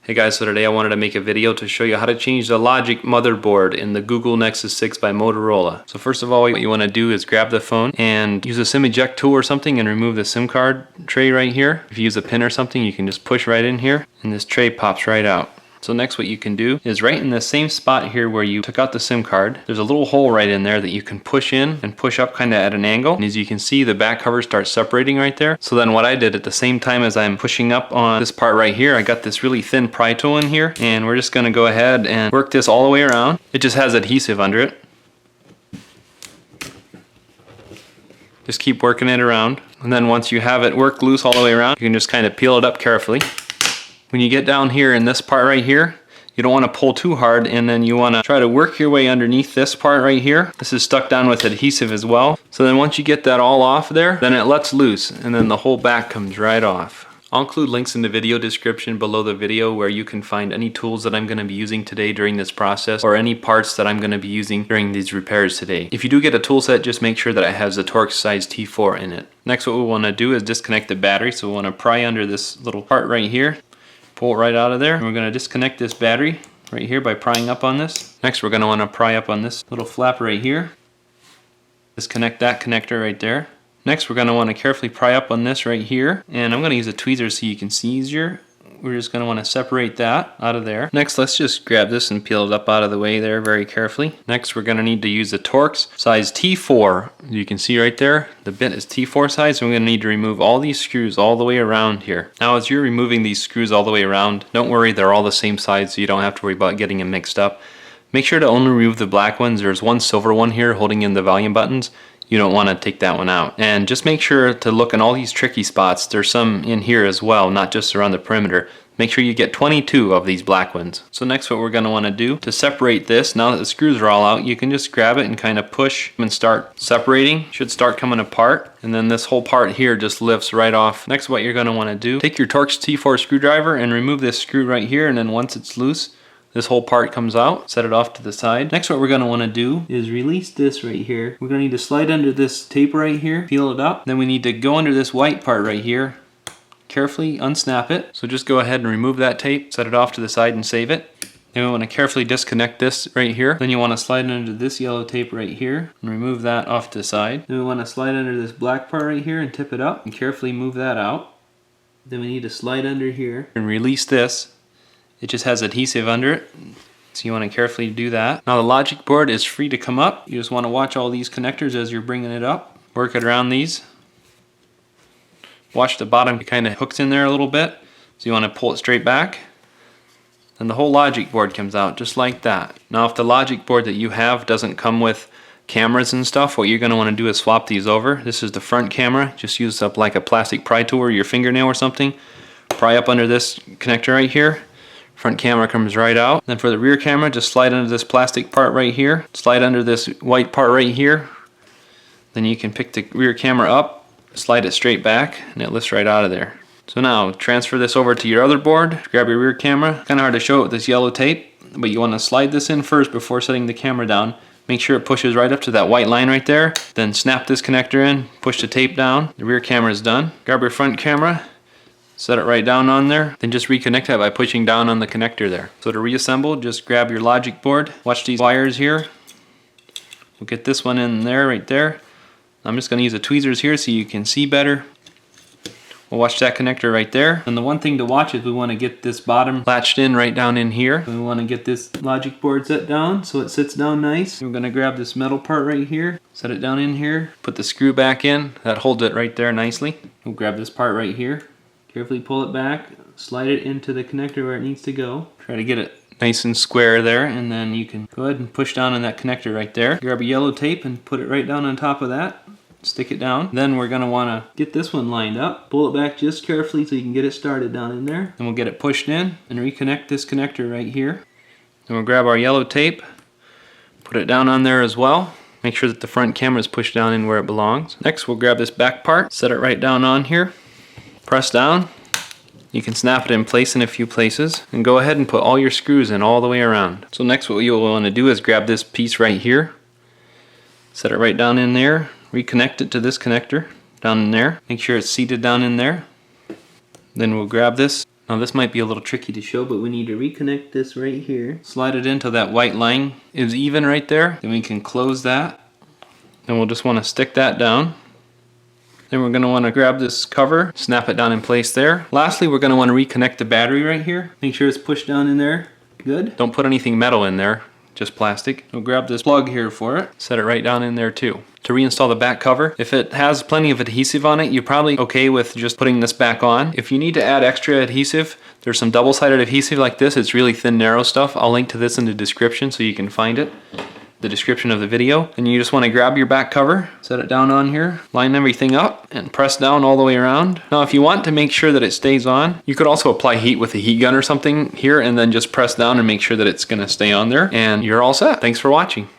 Hey guys, so today I wanted to make a video to show you how to change the logic motherboard in the Google Nexus 6 by Motorola. So first of all, what you want to do is grab the phone and use a SIM eject tool or something and remove the SIM card tray right here. If you use a pin or something, you can just push right in here and this tray pops right out. So next what you can do is right in the same spot here where you took out the SIM card, there's a little hole right in there that you can push in and push up kind of at an angle. And as you can see, the back cover starts separating right there. So then what I did at the same time as I'm pushing up on this part right here, I got this really thin pry tool in here, and we're just going to go ahead and work this all the way around. It just has adhesive under it. Just keep working it around. And then once you have it worked loose all the way around, you can just kind of peel it up carefully. When you get down here in this part right here, you don't want to pull too hard, and then you want to try to work your way underneath this part right here. This is stuck down with adhesive as well. So then once you get that all off there, then it lets loose and then the whole back comes right off. I'll include links in the video description below the video where you can find any tools that I'm going to be using today during this process, or any parts that I'm going to be using during these repairs today. If you do get a tool set, just make sure that it has the Torx size T4 in it. Next what we want to do is disconnect the battery. So we want to pry under this little part right here. Pull it right out of there, and we're going to disconnect this battery right here by prying up on this. Next we're going to want to pry up on this little flap right here. Disconnect that connector right there. Next we're going to want to carefully pry up on this right here, and I'm going to use a tweezer so you can see easier. We're just going to want to separate that out of there. Next let's just grab this and peel it up out of the way there very carefully. Next we're going to need to use the Torx size T4. You can see right there the bit is T4 size, so we're going to need to remove all these screws all the way around here. Now as you're removing these screws all the way around, don't worry, they're all the same size, so you don't have to worry about getting them mixed up. Make sure to only remove the black ones. There's one silver one here holding in the volume buttons. You don't want to take that one out. And just make sure to look in all these tricky spots. There's some in here as well, not just around the perimeter. Make sure you get 22 of these black ones. So next what we're going to want to do to separate this, now that the screws are all out, you can just grab it and kind of push and start separating. Should start coming apart, and then this whole part here just lifts right off. Next what you're going to want to do, take your Torx T4 screwdriver and remove this screw right here, and then once it's loose, this whole part comes out. Set it off to the side. Next what we're going to want to do is release this right here. We're going to need to slide under this tape right here, peel it up. Then we need to go under this white part right here, carefully unsnap it. So just go ahead and remove that tape, set it off to the side and save it. Then we want to carefully disconnect this right here. Then you want to slide under this yellow tape right here and remove that off to the side. Then we want to slide under this black part right here and tip it up and carefully move that out. Then we need to slide under here and release this. It just has adhesive under it, so you want to carefully do that. Now the logic board is free to come up. You just want to watch all these connectors as you're bringing it up. Work it around these. Watch the bottom, it kind of hooks in there a little bit, so you want to pull it straight back. Then the whole logic board comes out just like that. Now if the logic board that you have doesn't come with cameras and stuff, what you're going to want to do is swap these over. This is the front camera. Just use up like a plastic pry tool or your fingernail or something. Pry up under this connector right here. Front camera comes right out. Then for the rear camera, just slide under this plastic part right here. Slide under this white part right here. Then you can pick the rear camera up, slide it straight back, and it lifts right out of there. So now transfer this over to your other board. Grab your rear camera. Kind of hard to show it with this yellow tape, but you want to slide this in first before setting the camera down. Make sure it pushes right up to that white line right there. Then snap this connector in, push the tape down. The rear camera is done. Grab your front camera. Set it right down on there, then just reconnect that by pushing down on the connector there. So to reassemble, just grab your logic board, watch these wires here. We'll get this one in there, right there. I'm just going to use the tweezers here so you can see better. We'll watch that connector right there. And the one thing to watch is we want to get this bottom latched in right down in here. We want to get this logic board set down so it sits down nice. We're going to grab this metal part right here, set it down in here, put the screw back in. That holds it right there nicely. We'll grab this part right here. Carefully pull it back, slide it into the connector where it needs to go. Try to get it nice and square there, and then you can go ahead and push down on that connector right there. Grab a yellow tape and put it right down on top of that. Stick it down. Then we're going to want to get this one lined up. Pull it back just carefully so you can get it started down in there. Then we'll get it pushed in and reconnect this connector right here. Then we'll grab our yellow tape, put it down on there as well. Make sure that the front camera is pushed down in where it belongs. Next we'll grab this back part, set it right down on here. Press down. You can snap it in place in a few places, and go ahead and put all your screws in all the way around. So next what you'll want to do is grab this piece right here, set it right down in there, reconnect it to this connector down in there. Make sure it's seated down in there. Then we'll grab this Now this might be a little tricky to show, but we need to reconnect this right here. Slide it into that white line is even right there. Then we can close that. Then we'll just want to stick that down. Then we're going to want to grab this cover, snap it down in place there. Lastly, we're going to want to reconnect the battery right here. Make sure it's pushed down in there. Good. Don't put anything metal in there, just plastic. We'll grab this plug here for it. Set it right down in there too. To reinstall the back cover, if it has plenty of adhesive on it, you're probably okay with just putting this back on. If you need to add extra adhesive, there's some double-sided adhesive like this. It's really thin, narrow stuff. I'll link to this in the description so you can find it. The description of the video. And you just want to grab your back cover, set it down on here, line everything up, and press down all the way around. Now if you want to make sure that it stays on, you could also apply heat with a heat gun or something here and then just press down and make sure that it's going to stay on there, and you're all set. Thanks for watching.